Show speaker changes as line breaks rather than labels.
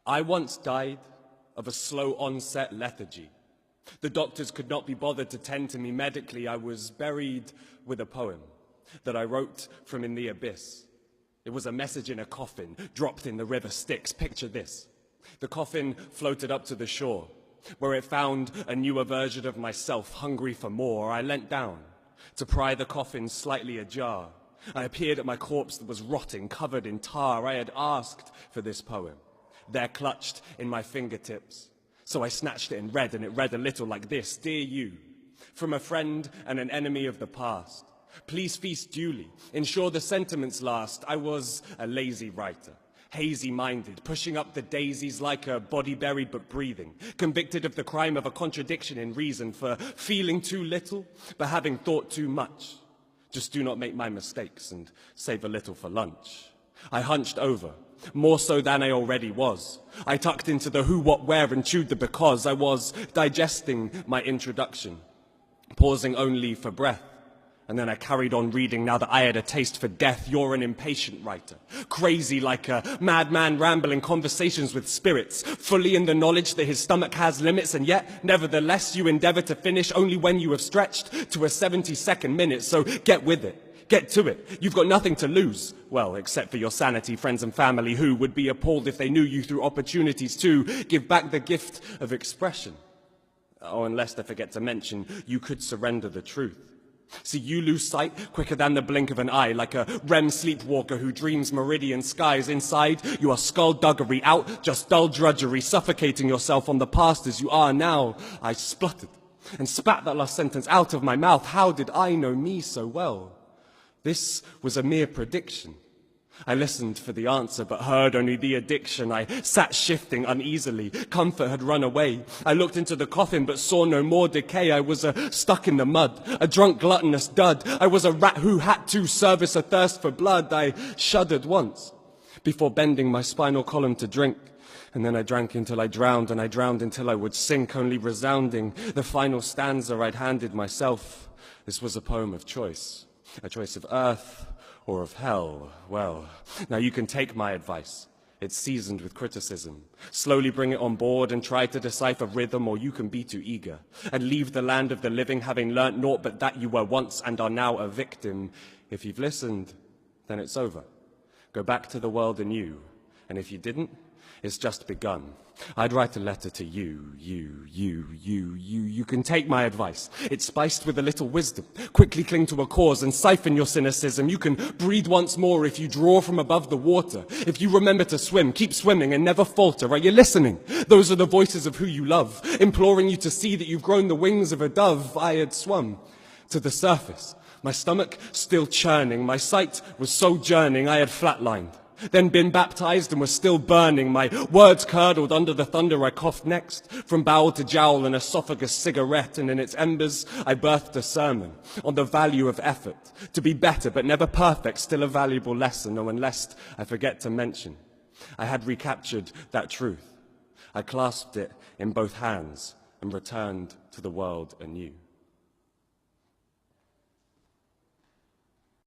I once died of a slow onset lethargy. The doctors could not be bothered to tend to me medically. I was buried with a poem that I wrote from in the abyss. It was a message in a coffin, dropped in the River Styx. Picture this. The coffin floated up to the shore, where it found a newer version of myself, hungry for more. I leant down to pry the coffin slightly ajar. I appeared at my corpse that was rotting, covered in tar. I had asked for this poem, there clutched in my fingertips. So I snatched it and it read a little like this. Dear you, from a friend and an enemy of the past, please feast duly, ensure the sentiments last. I was a lazy writer, hazy-minded, pushing up the daisies like a body buried but breathing, convicted of the crime of a contradiction in reason, for feeling too little but having thought too much. Just do not make my mistakes and save a little for lunch. I hunched over, more so than I already was. I tucked into the who, what, where, and chewed the because. I was digesting my introduction, pausing only for breath. And then I carried on reading now that I had a taste for death. You're an impatient writer, crazy like a madman rambling conversations with spirits, fully in the knowledge that his stomach has limits, and yet, nevertheless, you endeavor to finish only when you have stretched to a 72nd minute. So get with it, get to it. You've got nothing to lose. Well, except for your sanity, friends and family, who would be appalled if they knew you through opportunities to give back the gift of expression. Oh, unless they forget to mention, you could surrender the truth. See, you lose sight quicker than the blink of an eye, like a REM sleepwalker who dreams meridian skies. Inside, you are skullduggery, out just dull drudgery, suffocating yourself on the past as you are now. I spluttered and spat that last sentence out of my mouth. How did I know me so well? This was a mere prediction. I listened for the answer, but heard only the addiction. I sat shifting uneasily. Comfort had run away. I looked into the coffin, but saw no more decay. I was stuck in the mud, a drunk gluttonous dud. I was a rat who had to service a thirst for blood. I shuddered once before bending my spinal column to drink. And then I drank until I drowned, and I drowned until I would sink, only resounding the final stanza I'd handed myself. This was a poem of choice, a choice of earth or of hell. Well, now you can take my advice. It's seasoned with criticism. Slowly bring it on board and try to decipher rhythm, or you can be too eager and leave the land of the living, having learnt naught but that you were once and are now a victim. If you've listened, then it's over. Go back to the world anew. And if you didn't, it's just begun. I'd write a letter to you. You can take my advice. It's spiced with a little wisdom. Quickly cling to a cause and siphon your cynicism. You can breathe once more if you draw from above the water. If you remember to swim, keep swimming and never falter. Are you listening? Those are the voices of who you love, imploring you to see that you've grown the wings of a dove. I had swum to the surface, my stomach still churning. My sight was sojourning. I had flatlined, then been baptized and was still burning. My words curdled under the thunder. I coughed next, from bowel to jowl, an esophagus cigarette, and in its embers I birthed a sermon on the value of effort. To be better, but never perfect, still a valuable lesson. Oh, and lest I forget to mention, I had recaptured that truth. I clasped it in both hands and returned to the world anew.